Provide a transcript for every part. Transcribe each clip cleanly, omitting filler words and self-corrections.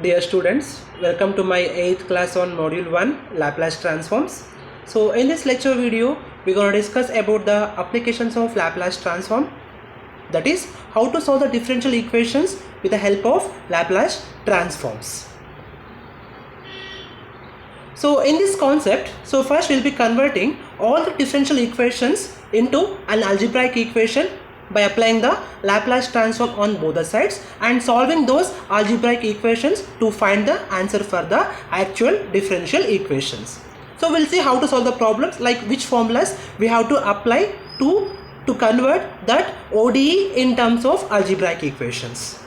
Dear students, welcome to my 8th class on module 1 Laplace transforms. So in this lecture video, we're going to discuss about the applications of Laplace transform, that is how to solve the differential equations with the help of Laplace transforms. So in this concept, first we'll be converting all the differential equations into an algebraic equation by applying the Laplace transform on both the sides and solving those algebraic equations to find the answer for the actual differential equations. So we'll see how to solve the problems, like which formulas we have to apply to convert that ODE in terms of algebraic equations.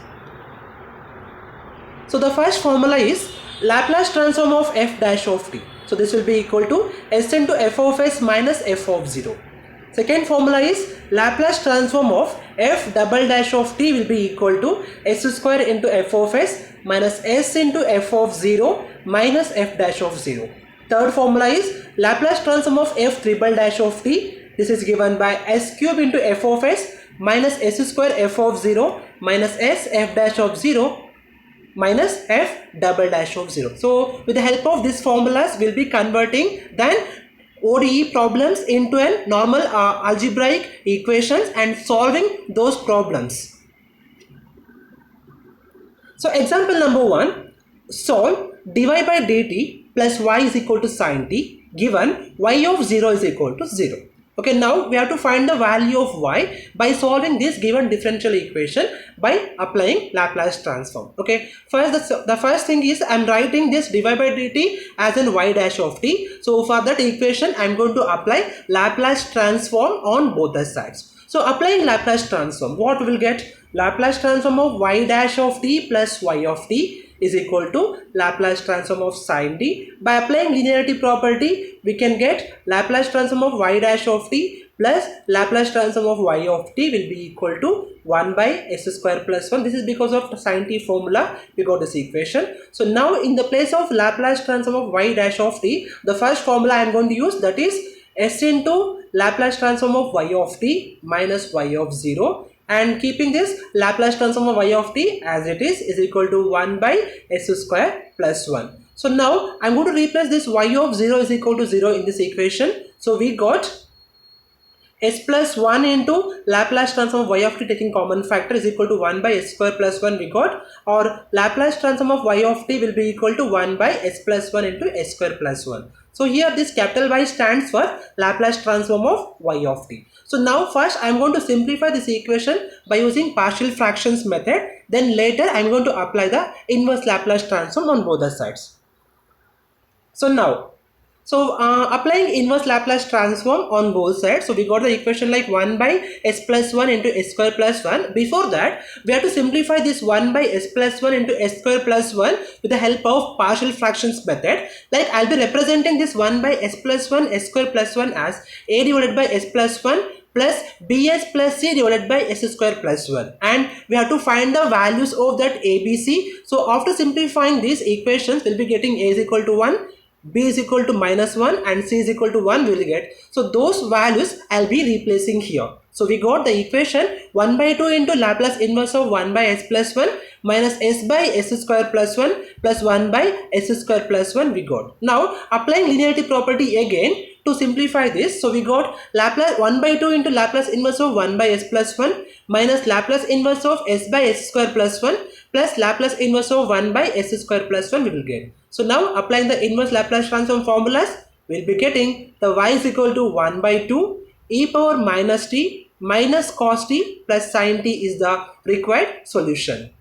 So the first formula is Laplace transform of f dash of t. So this will be equal to s into f of s minus f of 0. Second formula is Laplace transform of f double dash of t will be equal to s square into f of s minus s into f of 0 minus f dash of 0. Third formula is Laplace transform of f triple dash of t. This is given by s cube into f of s minus s square f of 0 minus s f dash of 0 minus f double dash of 0. So with the help of these formulas, we'll be converting then ODE problems into a normal algebraic equations and solving those problems. So example number 1, solve dy by dt plus y is equal to sin t given y of 0 is equal to 0. Okay, now we have to find the value of y by solving this given differential equation by applying Laplace transform. Okay, first the first thing is I'm writing this dy by dt as in y dash of t. So for that equation I'm going to apply Laplace transform on both the sides. So applying Laplace transform, what we will get? Laplace transform of y dash of t plus y of t is equal to Laplace transform of sin t. By applying linearity property, we can get Laplace transform of y dash of t plus Laplace transform of y of t will be equal to 1 by s square plus 1. This is because of the sin t formula we got this equation. So now in the place of Laplace transform of y dash of t, the first formula I am going to use, that is s into Laplace transform of y of t minus y of 0, and keeping this Laplace transform of y of t as it is equal to 1 by s square plus 1. So now I'm going to replace this y of 0 is equal to 0 in this equation. So we got s plus 1 into Laplace transform of y of t taking common factor is equal to 1 by s square plus 1 we got, or Laplace transform of y of t will be equal to 1 by s plus 1 into s square plus 1. So here this capital Y stands for Laplace transform of y of t. So now first I am going to simplify this equation by using partial fractions method. Then later I am going to apply the inverse Laplace transform on both the sides. So now, applying inverse Laplace transform on both sides. So we got the equation like 1 by s plus 1 into s square plus 1. Before that, we have to simplify this 1 by s plus 1 into s square plus 1 with the help of partial fractions method. Like I'll be representing this 1 by s plus 1 s square plus 1 as a divided by s plus 1 plus bs plus c divided by s square plus 1, and we have to find the values of that abc. So after simplifying these equations, we'll be getting a is equal to 1, b is equal to minus 1 and c is equal to 1 we will get. So those values I'll be replacing here. So we got the equation 1 by 2 into Laplace inverse of 1 by s plus 1 minus s by s square plus 1 plus 1 by s square plus 1 we got. Now applying linearity property again to simplify this. So we got Laplace 1 by 2 into Laplace inverse of 1 by s plus 1 minus Laplace inverse of s by s square plus 1 plus Laplace inverse of 1 by s square plus 1 we will get. So now applying the inverse Laplace transform formulas, we will be getting the y is equal to 1 by 2 e power minus t minus cos t plus sin t is the required solution.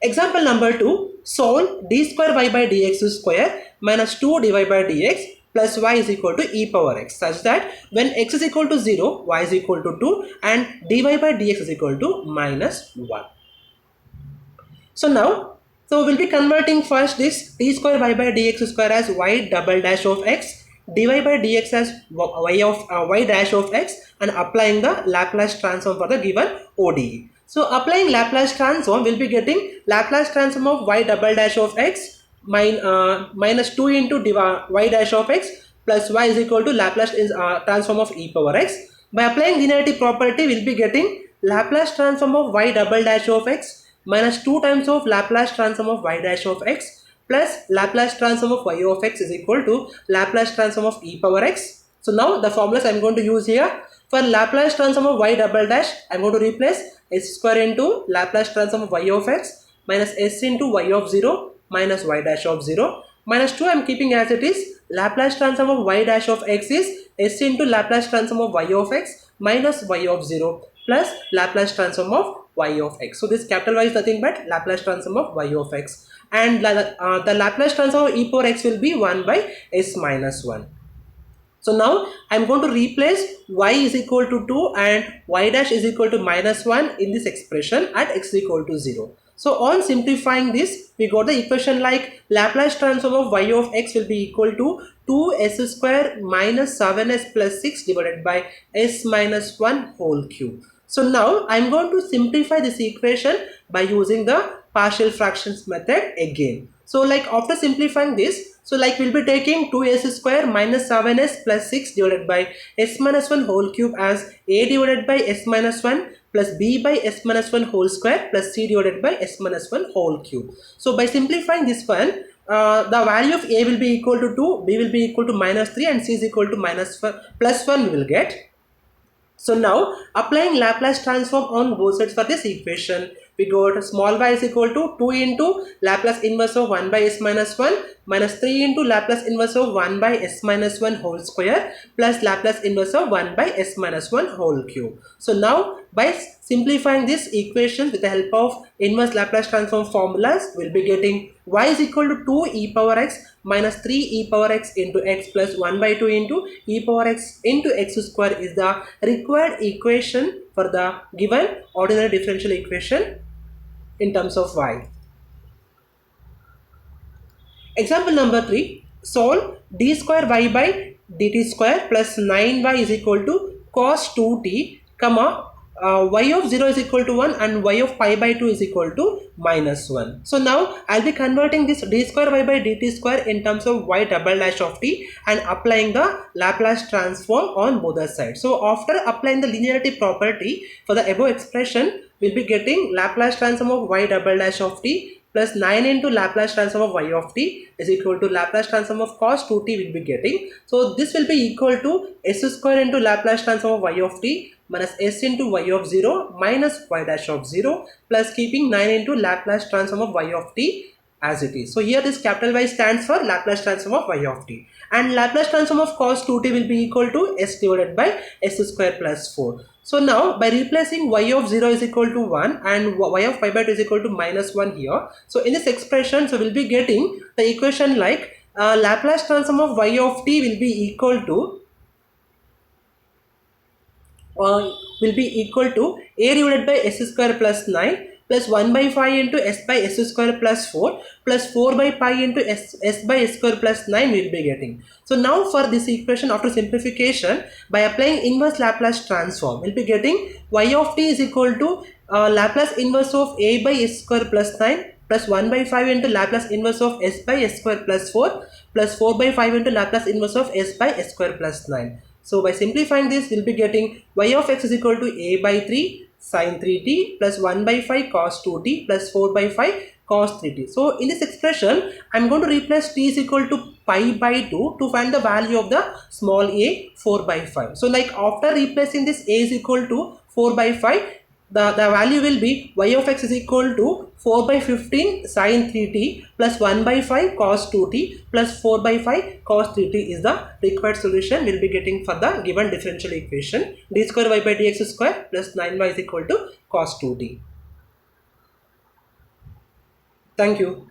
Example number 2, solve d square y by dx square minus 2 dy by dx plus y is equal to e power x, such that when x is equal to 0, y is equal to 2 and dy by dx is equal to minus 1. So now, we'll be converting first this d square y by dx square as y double dash of x, dy by dx as y dash of x, and applying the Laplace transform for the given ODE. So applying Laplace transform, we'll be getting Laplace transform of y double dash of x minus 2 into y dash of x plus y is equal to Laplace transform of e power x. By applying linearity property, we'll be getting Laplace transform of y double dash of x minus 2 times of Laplace transform of y dash of x plus Laplace transform of y of x is equal to Laplace transform of e power x. So now the formulas I am going to use here. For Laplace transform of y double dash, I am going to replace s square into Laplace transform of y of x minus s into y of 0 minus y dash of 0 minus 2 I am keeping as it is. Laplace transform of y dash of x is s into Laplace transform of y of x minus y of 0 plus Laplace transform of y of x. So this capital Y is nothing but Laplace transform of y of x, and the Laplace transform of e power x will be 1 by s minus 1. So now I am going to replace y is equal to 2 and y dash is equal to minus 1 in this expression at x is equal to 0. So on simplifying this, we got the equation like Laplace transform of y of x will be equal to 2s square minus 7s plus 6 divided by s minus 1 whole cube. So now I am going to simplify this equation by using the partial fractions method again. So like after simplifying this, so like we'll be taking 2s square minus 7s plus 6 divided by s minus 1 whole cube as a divided by s minus 1 plus b by s minus 1 whole square plus c divided by s minus 1 whole cube. So by simplifying this one, the value of a will be equal to 2, b will be equal to minus 3 and c is equal to plus 1 we will get. So now applying Laplace transform on both sides for this equation, we got small y is equal to 2 into Laplace inverse of 1 by s minus 1 minus 3 into Laplace inverse of 1 by s minus 1 whole square plus Laplace inverse of 1 by s minus 1 whole cube. So now by simplifying this equation with the help of inverse Laplace transform formulas, we will be getting y is equal to 2 e power x minus 3 e power x into x plus 1 by 2 into e power x into x square is the required equation for the given ordinary differential equation in terms of y. Example number 3. Solve d square y by dt square plus 9y is equal to cos 2t, comma y of 0 is equal to 1 and y of pi by 2 is equal to minus 1. So now I'll be converting this d square y by dt square in terms of y double dash of t and applying the Laplace transform on both the sides. So after applying the linearity property for the above expression, we'll be getting Laplace transform of y double dash of t plus 9 into Laplace transform of y of t is equal to Laplace transform of cos 2t will be getting. So this will be equal to s square into Laplace transform of y of t minus s into y of 0 minus y dash of 0 plus keeping 9 into Laplace transform of y of t as it is. So here this capital Y stands for Laplace transform of y of t, and Laplace transform of cos 2t will be equal to s divided by s square plus 4. So now by replacing y of 0 is equal to 1 and y of pi by 2 is equal to minus 1 here. So in this expression, so we'll be getting the equation like Laplace transform of y of t will be equal to a divided by s square plus 9 plus 1 by 5 into s by s square plus 4 plus 4 by pi into s by s square plus 9 we will be getting. So now for this equation after simplification, by applying inverse Laplace transform, we will be getting y of t is equal to Laplace inverse of a by s square plus 9 plus 1 by 5 into Laplace inverse of s by s square plus 4 plus 4 by 5 into Laplace inverse of s by s square plus 9. So by simplifying this, we will be getting y of x is equal to a by 3 sin 3t plus 1 by 5 cos 2t plus 4 by 5 cos 3t. So in this expression, I am going to replace t is equal to pi by 2 to find the value of the small a 4 by 5. So like after replacing this a is equal to 4 by 5, the value will be y of x is equal to 4 by 15 sin 3t plus 1 by 5 cos 2t plus 4 by 5 cos 3t is the required solution we will be getting for the given differential equation d square y by dx square plus 9y is equal to cos 2t. Thank you.